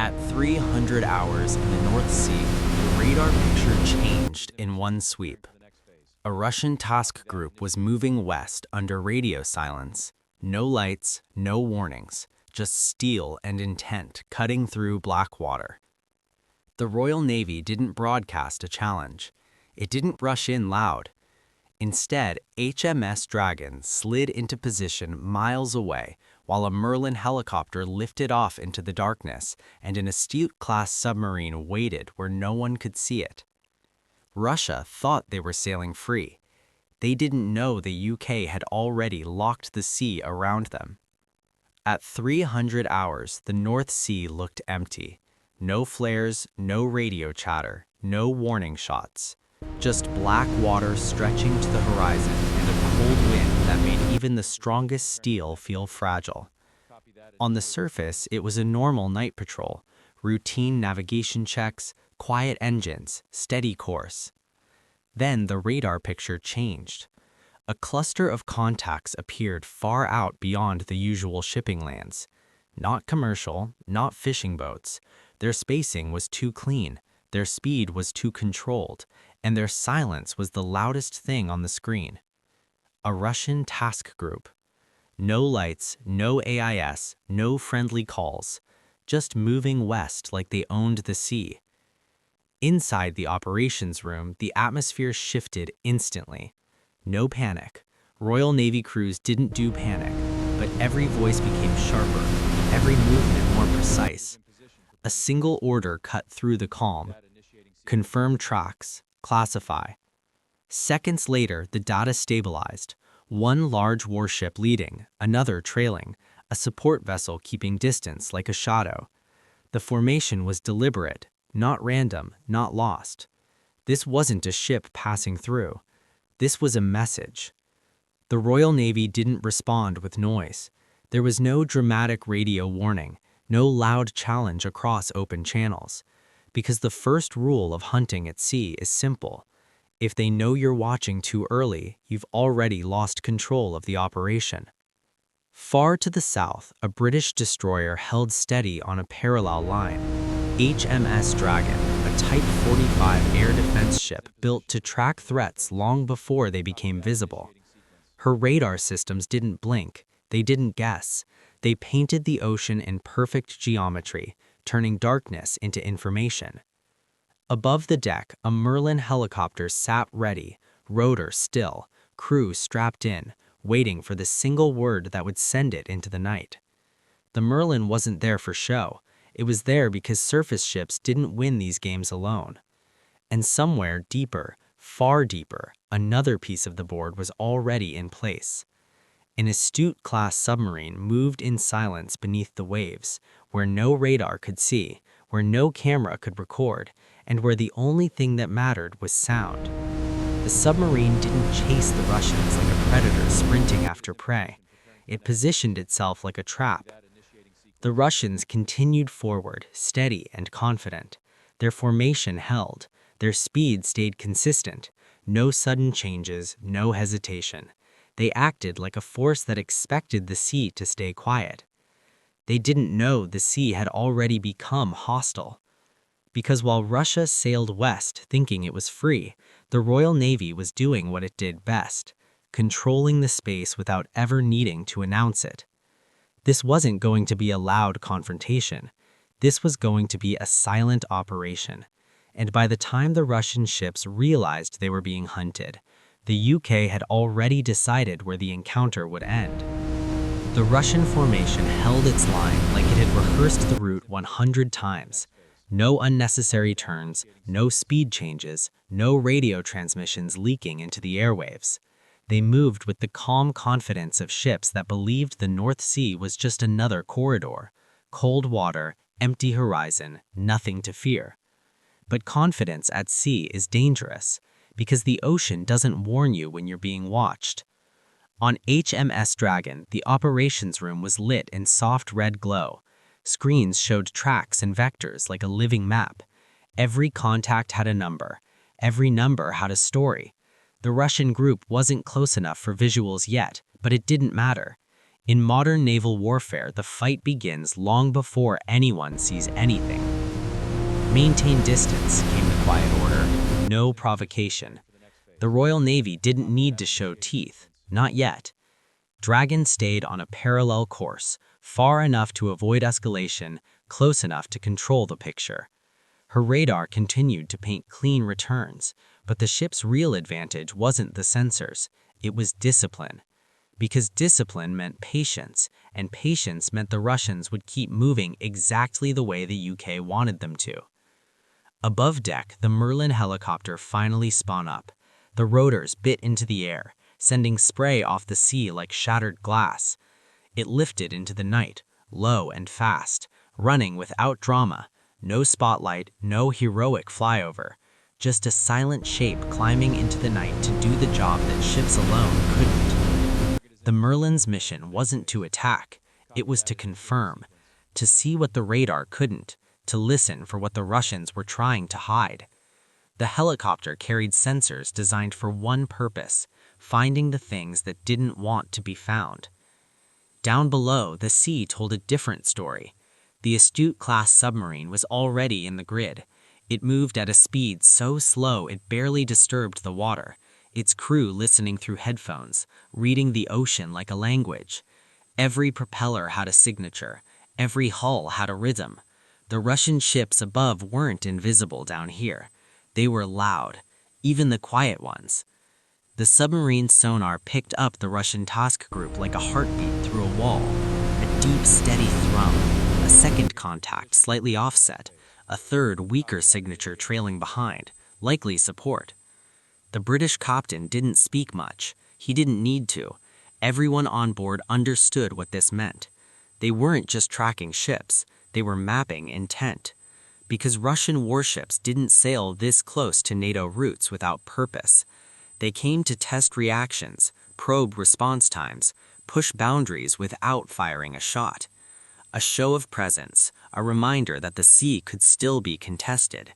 At 300 hours in the North Sea, the radar picture changed in one sweep. A Russian task group was moving west under radio silence. No lights, no warnings, just steel and intent cutting through black water. The Royal Navy didn't broadcast a challenge. It didn't rush in loud. Instead, HMS Dragon slid into position miles away while a Merlin helicopter lifted off into the darkness and an Astute-class submarine waited where no one could see it. Russia thought they were sailing free. They didn't know the UK had already locked the sea around them. At 300 hours, the North Sea looked empty. No flares, no radio chatter, no warning shots. Just black water stretching to the horizon and a cold wind that made even the strongest steel feel fragile. On the surface, it was a normal night patrol, routine navigation checks, quiet engines, steady course. Then the radar picture changed. A cluster of contacts appeared far out beyond the usual shipping lanes. Not commercial, not fishing boats. Their spacing was too clean, their speed was too controlled, and their silence was the loudest thing on the screen. A Russian task group. No lights, no AIS, no friendly calls, just moving west like they owned the sea. Inside the operations room, the atmosphere shifted instantly. No panic. Royal Navy crews didn't do panic, but every voice became sharper, every movement more precise. A single order cut through the calm. Confirm tracks, classify. Seconds later, the data stabilized. One large warship leading, another trailing, a support vessel keeping distance like a shadow. The formation was deliberate, not random, not lost. This wasn't a ship passing through. This was a message. The Royal Navy didn't respond with noise. There was no dramatic radio warning, no loud challenge across open channels. Because the first rule of hunting at sea is simple. If they know you're watching too early, you've already lost control of the operation. Far to the south, a British destroyer held steady on a parallel line. HMS Dragon, a Type 45 air defense ship built to track threats long before they became visible. Her radar systems didn't blink, they didn't guess. They painted the ocean in perfect geometry, turning darkness into information. Above the deck, a Merlin helicopter sat ready, rotor still, crew strapped in, waiting for the single word that would send it into the night. The Merlin wasn't there for show. It was there because surface ships didn't win these games alone. And somewhere deeper, far deeper, another piece of the board was already in place. An Astute-class submarine moved in silence beneath the waves, where no radar could see, where no camera could record, and where the only thing that mattered was sound. The submarine didn't chase the Russians like a predator sprinting after prey. It positioned itself like a trap. The Russians continued forward, steady and confident. Their formation held. Their speed stayed consistent. No sudden changes, no hesitation. They acted like a force that expected the sea to stay quiet. They didn't know the sea had already become hostile. Because while Russia sailed west thinking it was free, the Royal Navy was doing what it did best, controlling the space without ever needing to announce it. This wasn't going to be a loud confrontation. This was going to be a silent operation. And by the time the Russian ships realized they were being hunted, the UK had already decided where the encounter would end. The Russian formation held its line like it had rehearsed the route 100 times. No unnecessary turns, no speed changes, no radio transmissions leaking into the airwaves. They moved with the calm confidence of ships that believed the North Sea was just another corridor. Cold water, empty horizon, nothing to fear. But confidence at sea is dangerous, because the ocean doesn't warn you when you're being watched. On HMS Dragon, the operations room was lit in soft red glow. Screens showed tracks and vectors like a living map. Every contact had a number. Every number had a story. The Russian group wasn't close enough for visuals yet, but it didn't matter. In modern naval warfare, the fight begins long before anyone sees anything. Maintain distance, came the quiet order. No provocation. The Royal Navy didn't need to show teeth. Not yet. Dragon stayed on a parallel course, far enough to avoid escalation, close enough to control the picture. Her radar continued to paint clean returns, but the ship's real advantage wasn't the sensors. It was discipline. Because discipline meant patience, and patience meant the Russians would keep moving exactly the way the UK wanted them to. Above deck, the Merlin helicopter finally spun up. The rotors bit into the air, sending spray off the sea like shattered glass. It lifted into the night, low and fast, running without drama. No spotlight, no heroic flyover. Just a silent shape climbing into the night to do the job that ships alone couldn't. The Merlin's mission wasn't to attack, it was to confirm, to see what the radar couldn't, to listen for what the Russians were trying to hide. The helicopter carried sensors designed for one purpose, finding the things that didn't want to be found. Down below, the sea told a different story. The Astute-class submarine was already in the grid. It moved at a speed so slow it barely disturbed the water, its crew listening through headphones, reading the ocean like a language. Every propeller had a signature. Every hull had a rhythm. The Russian ships above weren't invisible down here. They were loud, even the quiet ones. The submarine sonar picked up the Russian task group like a heartbeat through a wall. A deep, steady thrum, a second contact slightly offset, a third, weaker signature trailing behind, likely support. The British captain didn't speak much. He didn't need to. Everyone on board understood what this meant. They weren't just tracking ships, they were mapping intent. Because Russian warships didn't sail this close to NATO routes without purpose. They came to test reactions, probe response times, push boundaries without firing a shot. A show of presence, a reminder that the sea could still be contested.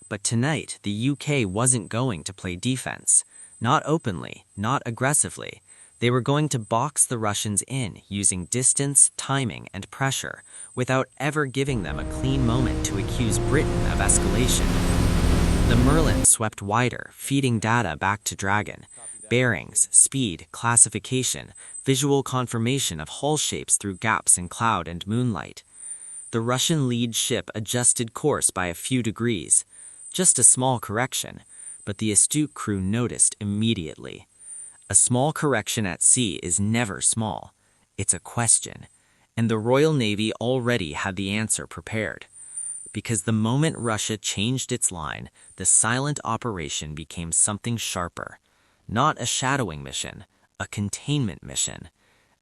But tonight, the UK wasn't going to play defense. Not openly, not aggressively. They were going to box the Russians in using distance, timing, and pressure, without ever giving them a clean moment to accuse Britain of escalation. The Merlin swept wider, feeding data back to Dragon. Bearings, speed, classification, visual confirmation of hull shapes through gaps in cloud and moonlight. The Russian lead ship adjusted course by a few degrees. Just a small correction, but the astute crew noticed immediately. A small correction at sea is never small. It's a question, and the Royal Navy already had the answer prepared. Because the moment Russia changed its line, the silent operation became something sharper. Not a shadowing mission, a containment mission.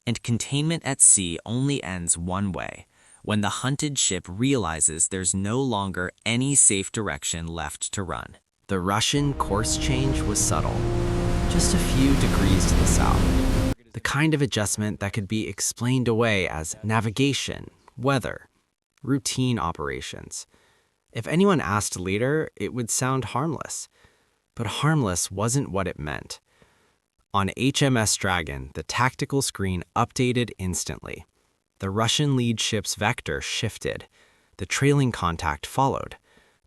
And containment at sea only ends one way, when the hunted ship realizes there's no longer any safe direction left to run. The Russian course change was subtle, just a few degrees to the south. The kind of adjustment that could be explained away as navigation, weather, routine operations. If anyone asked later, it would sound harmless. But harmless wasn't what it meant. On HMS Dragon, the tactical screen updated instantly. The Russian lead ship's vector shifted. The trailing contact followed.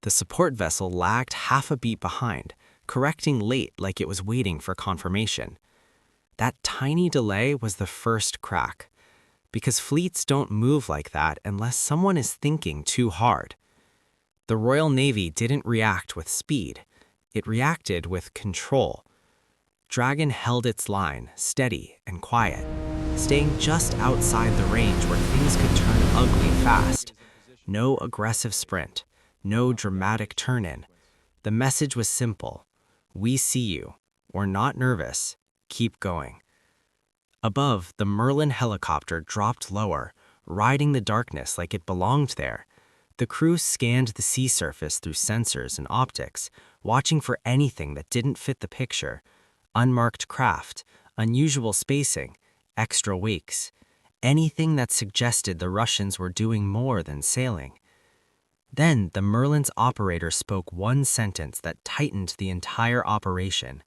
The support vessel lagged half a beat behind, correcting late like it was waiting for confirmation. That tiny delay was the first crack, because fleets don't move like that unless someone is thinking too hard. The Royal Navy didn't react with speed. It reacted with control. Dragon held its line, steady and quiet, staying just outside the range where things could turn ugly fast. No aggressive sprint, no dramatic turn-in. The message was simple. We see you. We're not nervous. Keep going. Above, the Merlin helicopter dropped lower, riding the darkness like it belonged there. The crew scanned the sea surface through sensors and optics, watching for anything that didn't fit the picture. Unmarked craft, unusual spacing, extra wakes, anything that suggested the Russians were doing more than sailing. Then the Merlin's operator spoke one sentence that tightened the entire operation.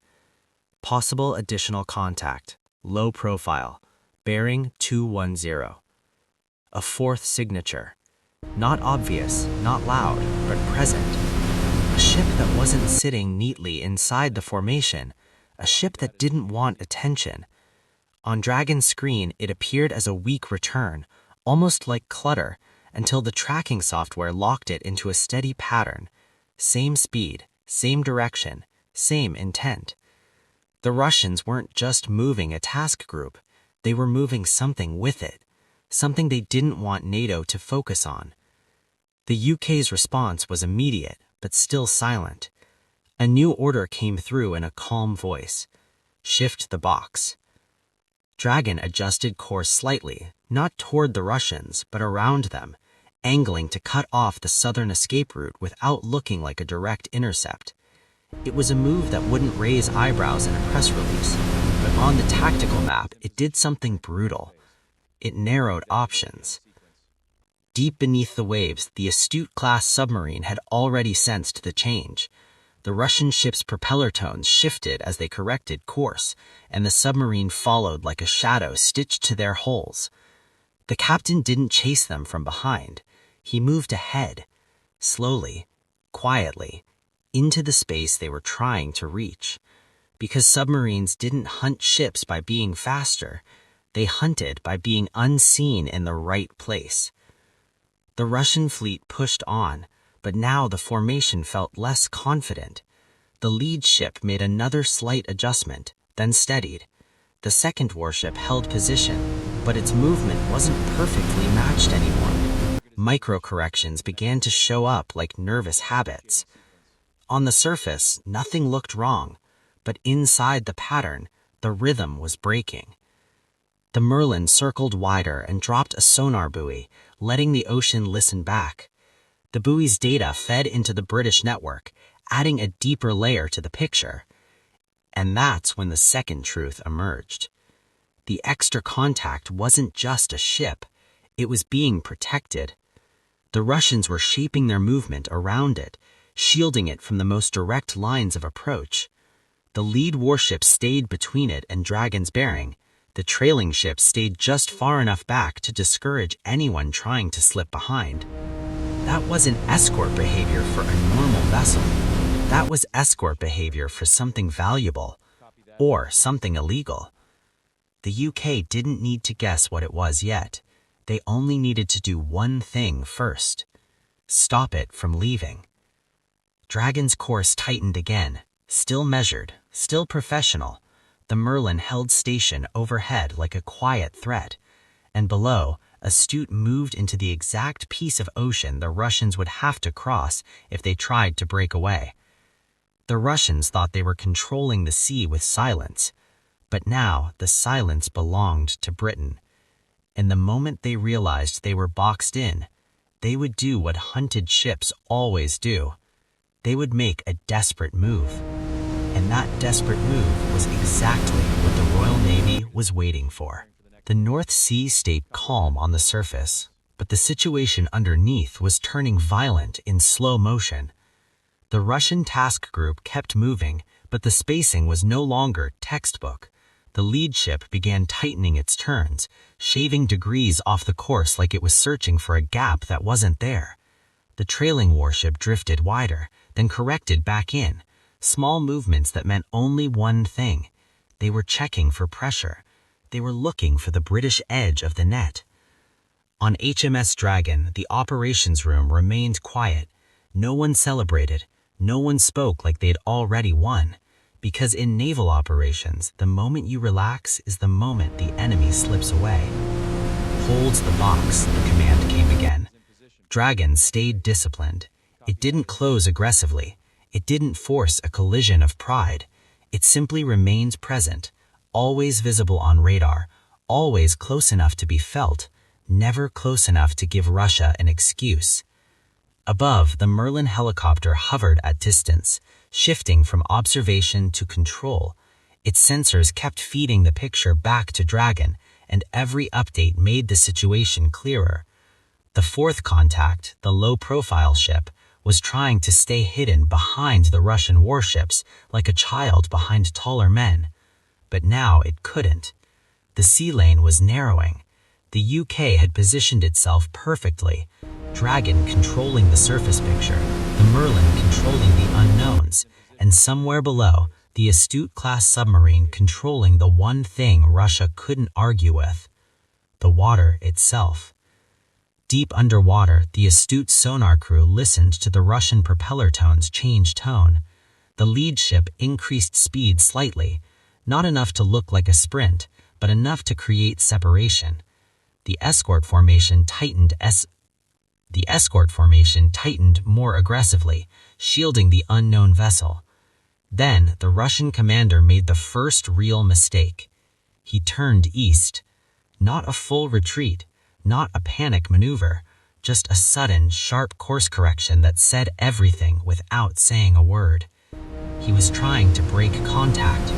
Possible additional contact, low profile, bearing 210. A fourth signature. Not obvious, not loud, but present. A ship that wasn't sitting neatly inside the formation. A ship that didn't want attention. On Dragon's screen, it appeared as a weak return, almost like clutter, until the tracking software locked it into a steady pattern. Same speed, same direction, same intent. The Russians weren't just moving a task group, they were moving something with it, something they didn't want NATO to focus on. The UK's response was immediate, but still silent. A new order came through in a calm voice. Shift the box. Dragon adjusted course slightly, not toward the Russians, but around them, angling to cut off the southern escape route without looking like a direct intercept. It was a move that wouldn't raise eyebrows in a press release, but on the tactical map, it did something brutal. It narrowed options. Deep beneath the waves, the Astute-class submarine had already sensed the change. The Russian ship's propeller tones shifted as they corrected course, and the submarine followed like a shadow stitched to their hulls. The captain didn't chase them from behind. He moved ahead, slowly, quietly, into the space they were trying to reach. Because submarines didn't hunt ships by being faster, they hunted by being unseen in the right place. The Russian fleet pushed on, but now the formation felt less confident. The lead ship made another slight adjustment, then steadied. The second warship held position, but its movement wasn't perfectly matched anymore. Micro-corrections began to show up like nervous habits. On the surface, nothing looked wrong, but inside the pattern, the rhythm was breaking. The Merlin circled wider and dropped a sonar buoy, letting the ocean listen back. The buoy's data fed into the British network, adding a deeper layer to the picture. And that's when the second truth emerged. The extra contact wasn't just a ship, it was being protected. The Russians were shaping their movement around it, shielding it from the most direct lines of approach. The lead warship stayed between it and Dragon's bearing. The trailing ship stayed just far enough back to discourage anyone trying to slip behind. That wasn't escort behavior for a normal vessel. That was escort behavior for something valuable, or something illegal. The UK didn't need to guess what it was yet. They only needed to do one thing first: stop it from leaving. Dragon's course tightened again, still measured, still professional. The Merlin held station overhead like a quiet threat, and below, Astute moved into the exact piece of ocean the Russians would have to cross if they tried to break away. The Russians thought they were controlling the sea with silence, but now the silence belonged to Britain. And the moment they realized they were boxed in, they would do what hunted ships always do. They would make a desperate move. And that desperate move was exactly what the Royal Navy was waiting for. The North Sea stayed calm on the surface, but the situation underneath was turning violent in slow motion. The Russian task group kept moving, but the spacing was no longer textbook. The lead ship began tightening its turns, shaving degrees off the course like it was searching for a gap that wasn't there. The trailing warship drifted wider, then corrected back in. Small movements that meant only one thing. They were checking for pressure. They were looking for the British edge of the net. On HMS Dragon, the operations room remained quiet. No one celebrated. No one spoke like they'd already won. Because in naval operations, the moment you relax is the moment the enemy slips away. Hold the box, the command came again. Dragon stayed disciplined. It didn't close aggressively. It didn't force a collision of pride. It simply remained present, always visible on radar, always close enough to be felt, never close enough to give Russia an excuse. Above, the Merlin helicopter hovered at distance, shifting from observation to control. Its sensors kept feeding the picture back to Dragon, and every update made the situation clearer. The fourth contact, the low-profile ship, was trying to stay hidden behind the Russian warships like a child behind taller men. But now it couldn't. The sea lane was narrowing. The UK had positioned itself perfectly, Dragon controlling the surface picture, the Merlin controlling the unknowns, and somewhere below, the Astute-class submarine controlling the one thing Russia couldn't argue with: the water itself. Deep underwater, the Astute sonar crew listened to the Russian propeller tones change tone. The lead ship increased speed slightly, not enough to look like a sprint, but enough to create separation. The escort formation tightened more aggressively, shielding the unknown vessel. Then, the Russian commander made the first real mistake. He turned east. Not a full retreat, not a panic maneuver, just a sudden, sharp course correction that said everything without saying a word. He was trying to break contact,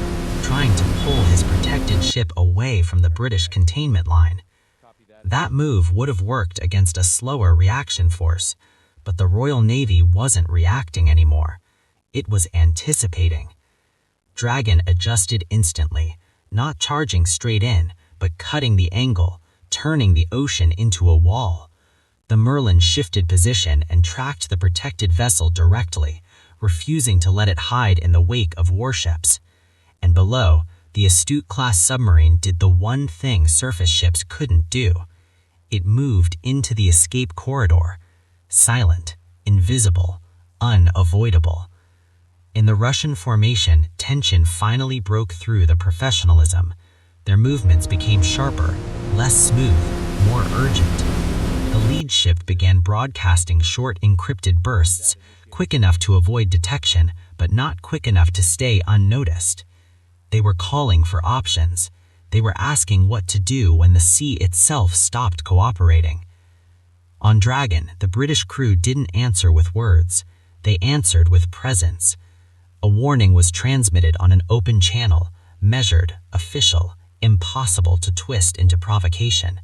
trying to pull his protected ship away from the British containment line. That move would have worked against a slower reaction force, but the Royal Navy wasn't reacting anymore. It was anticipating. Dragon adjusted instantly, not charging straight in, but cutting the angle, turning the ocean into a wall. The Merlin shifted position and tracked the protected vessel directly, refusing to let it hide in the wake of warships. And below, the Astute-class submarine did the one thing surface ships couldn't do. It moved into the escape corridor, silent, invisible, unavoidable. In the Russian formation, tension finally broke through the professionalism. Their movements became sharper, less smooth, more urgent. The lead ship began broadcasting short encrypted bursts, quick enough to avoid detection, but not quick enough to stay unnoticed. They were calling for options. They were asking what to do when the sea itself stopped cooperating. On Dragon, the British crew didn't answer with words. They answered with presence. A warning was transmitted on an open channel, measured, official, impossible to twist into provocation.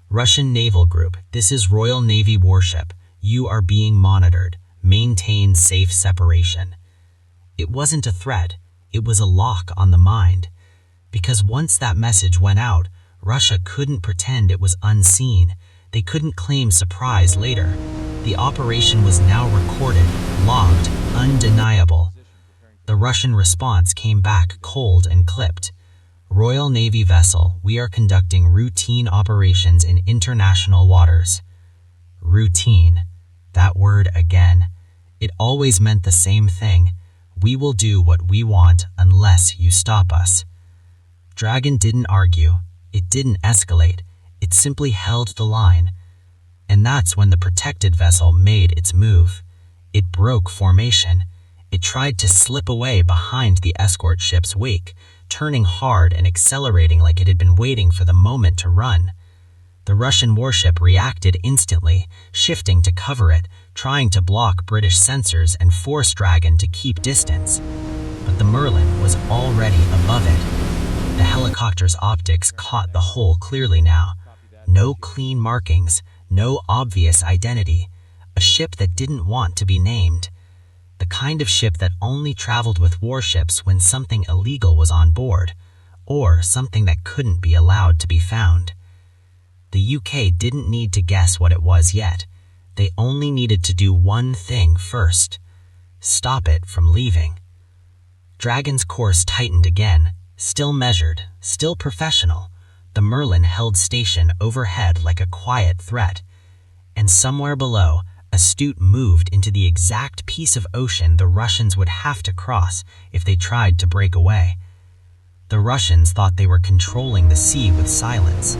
Russian Naval Group, this is Royal Navy warship. You are being monitored. Maintain safe separation. It wasn't a threat. It was a lock on the mind. Because once that message went out, Russia couldn't pretend it was unseen. They couldn't claim surprise later. The operation was now recorded, logged, undeniable. The Russian response came back cold and clipped. Royal Navy vessel, we are conducting routine operations in international waters. Routine. That word again. It always meant the same thing. We will do what we want unless you stop us. Dragon didn't argue. It didn't escalate. It simply held the line. And that's when the protected vessel made its move. It broke formation. It tried to slip away behind the escort ship's wake, turning hard and accelerating like it had been waiting for the moment to run. The Russian warship reacted instantly, shifting to cover it, trying to block British sensors and force Dragon to keep distance. But the Merlin was already above it. The helicopter's optics caught the hole clearly now. No clean markings, no obvious identity. A ship that didn't want to be named. The kind of ship that only traveled with warships when something illegal was on board, or something that couldn't be allowed to be found. The UK didn't need to guess what it was yet. They only needed to do one thing first: stop it from leaving. Dragon's course tightened again, still measured, still professional. The Merlin held station overhead like a quiet threat. And somewhere below, Astute moved into the exact piece of ocean the Russians would have to cross if they tried to break away. The Russians thought they were controlling the sea with silence.